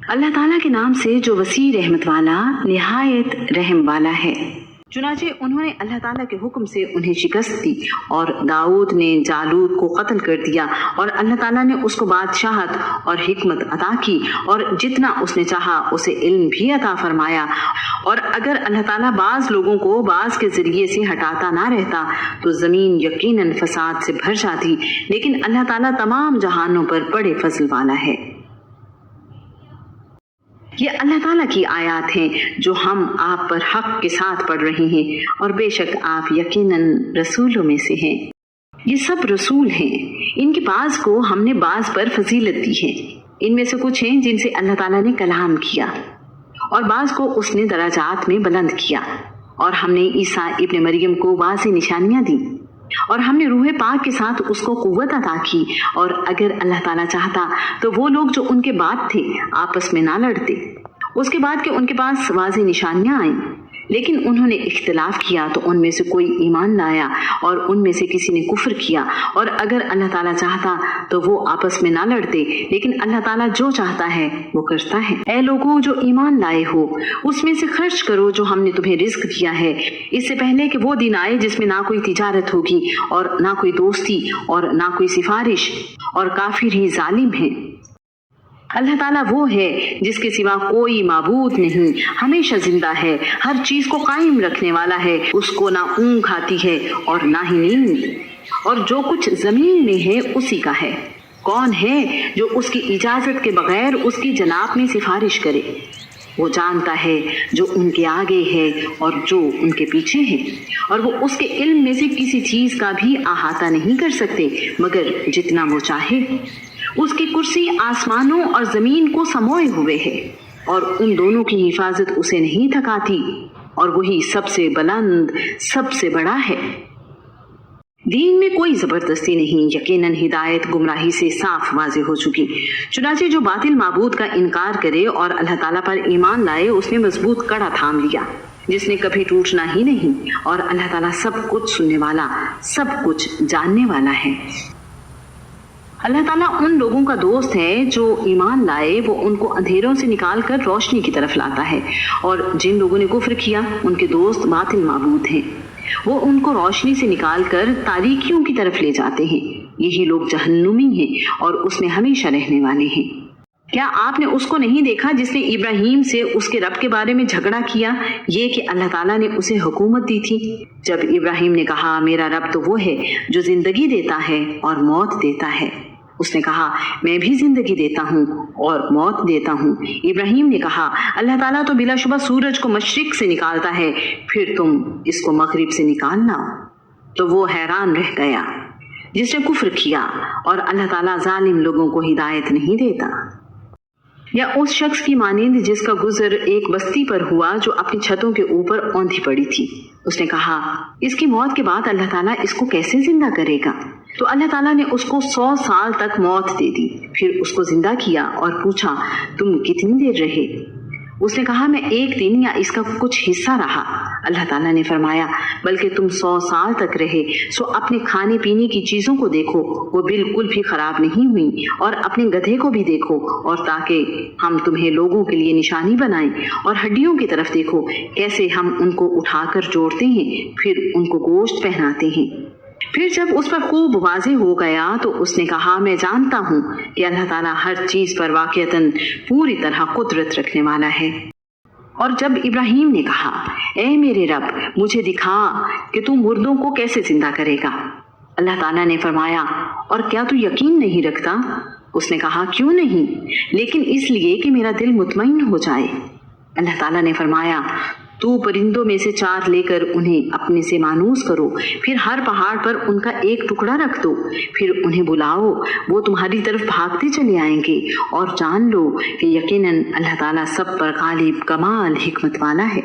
اللہ تعالیٰ کے نام سے جو وسیع رحمت والا نہایت رحم والا ہے۔ چنانچہ انہوں نے اللہ تعالیٰ کے حکم سے انہیں شکست دی اور داؤد نے جالوت کو قتل کر دیا، اور اللہ تعالیٰ نے اس کو بادشاہت اور حکمت عطا کی، اور جتنا اس نے چاہا اسے علم بھی عطا فرمایا۔ اور اگر اللہ تعالیٰ بعض لوگوں کو بعض کے ذریعے سے ہٹاتا نہ رہتا تو زمین یقیناً فساد سے بھر جاتی، لیکن اللہ تعالیٰ تمام جہانوں پر بڑے فضل والا ہے۔ یہ اللہ تعالیٰ کی آیات ہیں جو ہم آپ پر حق کے ساتھ پڑھ رہے ہیں، اور بے شک آپ یقیناً رسولوں میں سے ہیں۔ یہ سب رسول ہیں، ان کے بعض کو ہم نے بعض پر فضیلت دی ہے۔ ان میں سے کچھ ہیں جن سے اللہ تعالیٰ نے کلام کیا، اور بعض کو اس نے درجات میں بلند کیا، اور ہم نے عیسیٰ ابن مریم کو واضح نشانیاں دی، اور ہم نے روح پاک کے ساتھ اس کو قوت عطا کی، اور اگر اللہ تعالیٰ چاہتا تو وہ لوگ جو ان کے بعد تھے آپس میں نہ لڑتے، اس کے بعد کہ ان کے پاس واضح نشانیاں آئیں، لیکن انہوں نے اختلاف کیا تو ان میں سے کوئی ایمان لایا اور ان میں سے کسی نے کفر کیا، اور اگر اللہ تعالیٰ چاہتا تو وہ آپس میں نہ لڑتے، لیکن اللہ تعالیٰ جو چاہتا ہے وہ کرتا ہے۔ اے لوگوں جو ایمان لائے ہو، اس میں سے خرچ کرو جو ہم نے تمہیں رزق دیا ہے، اس سے پہلے کہ وہ دن آئے جس میں نہ کوئی تجارت ہوگی اور نہ کوئی دوستی اور نہ کوئی سفارش، اور کافر ہی ظالم ہیں۔ اللہ تعالیٰ وہ ہے جس کے سوا کوئی معبود نہیں، ہمیشہ زندہ ہے، ہر چیز کو قائم رکھنے والا ہے، اس کو نہ اونگ آتی ہے اور نہ ہی نیند، اور جو کچھ زمین میں ہے اسی کا ہے۔ کون ہے جو اس کی اجازت کے بغیر اس کی جناب میں سفارش کرے؟ وہ جانتا ہے جو ان کے آگے ہے اور جو ان کے پیچھے ہے، اور وہ اس کے علم میں سے کسی چیز کا بھی احاطہ نہیں کر سکتے مگر جتنا وہ چاہے۔ اس کی کرسی آسمانوں اور زمین کو سموئے ہوئے ہے، اور ان دونوں کی حفاظت اسے نہیں تھکاتی، اور وہی سب سے بلند سب سے بڑا ہے۔ دین میں کوئی زبردستی نہیں، یقیناً ہدایت گمراہی سے صاف واضح ہو چکی۔ چنانچہ جو باطل معبود کا انکار کرے اور اللہ تعالیٰ پر ایمان لائے، اس نے مضبوط کڑا تھام لیا جس نے کبھی ٹوٹنا ہی نہیں، اور اللہ تعالیٰ سب کچھ سننے والا سب کچھ جاننے والا ہے۔ اللہ تعالیٰ ان لوگوں کا دوست ہے جو ایمان لائے، وہ ان کو اندھیروں سے نکال کر روشنی کی طرف لاتا ہے، اور جن لوگوں نے کفر کیا ان کے دوست باطل معبود ہیں، وہ ان کو روشنی سے نکال کر تاریکیوں کی طرف لے جاتے ہیں۔ یہی لوگ جہنمی ہیں اور اس میں ہمیشہ رہنے والے ہیں۔ کیا آپ نے اس کو نہیں دیکھا جس نے ابراہیم سے اس کے رب کے بارے میں جھگڑا کیا، یہ کہ اللہ تعالیٰ نے اسے حکومت دی تھی؟ جب ابراہیم نے کہا میرا رب تو وہ ہے جو زندگی دیتا ہے اور موت دیتا ہے، اس نے کہا میں بھی زندگی دیتا ہوں اور موت دیتا ہوں۔ ابراہیم نے کہا اللہ تعالیٰ تو بلا شبہ سورج کو مشرق سے نکالتا ہے، پھر تم اس کو مغرب سے نکالنا۔ تو وہ حیران رہ گیا جس نے کفر کیا، اور اللہ تعالیٰ ظالم لوگوں کو ہدایت نہیں دیتا۔ یا اس شخص کی مانند جس کا گزر ایک بستی پر ہوا جو اپنی چھتوں کے اوپر اوندھی پڑی تھی، اس نے کہا اس کی موت کے بعد اللہ تعالیٰ اس کو کیسے زندہ کرے گا؟ تو اللہ تعالیٰ نے اس کو 100 سال تک موت دے دی، پھر اس کو زندہ کیا اور پوچھا تم کتنی دیر رہے؟ اس نے کہا میں 1 دن یا اس کا کچھ حصہ رہا۔ اللہ تعالیٰ نے فرمایا بلکہ تم 100 سال تک رہے، سو اپنے کھانے پینے کی چیزوں کو دیکھو، وہ بالکل بھی خراب نہیں ہوئی، اور اپنے گدھے کو بھی دیکھو، اور تاکہ ہم تمہیں لوگوں کے لیے نشانی بنائیں، اور ہڈیوں کی طرف دیکھو کیسے ہم ان کو اٹھا کر جوڑتے ہیں، پھر ان کو گوشت پہناتے ہیں۔ پھر جب اس پر خوب واضح ہو گیا تو اس نے کہا میں جانتا ہوں کہ اللہ تعالیٰ ہر چیز پر واقعتاً پوری طرح قدرت رکھنے والا ہے۔ اور جب ابراہیم نے کہا اے میرے رب مجھے دکھا کہ تو مردوں کو کیسے زندہ کرے گا، اللہ تعالیٰ نے فرمایا اور کیا تو یقین نہیں رکھتا؟ اس نے کہا کیوں نہیں، لیکن اس لیے کہ میرا دل مطمئن ہو جائے۔ اللہ تعالیٰ نے فرمایا تو پرندوں میں سے 4 لے کر انہیں اپنے سے مانوس کرو، پھر ہر پہاڑ پر ان کا ایک ٹکڑا رکھ دو، پھر انہیں بلاؤ، وہ تمہاری طرف بھاگتے چلے آئیں گے، اور جان لو کہ یقیناً اللہ تعالیٰ سب پر غالب کمال حکمت والا ہے۔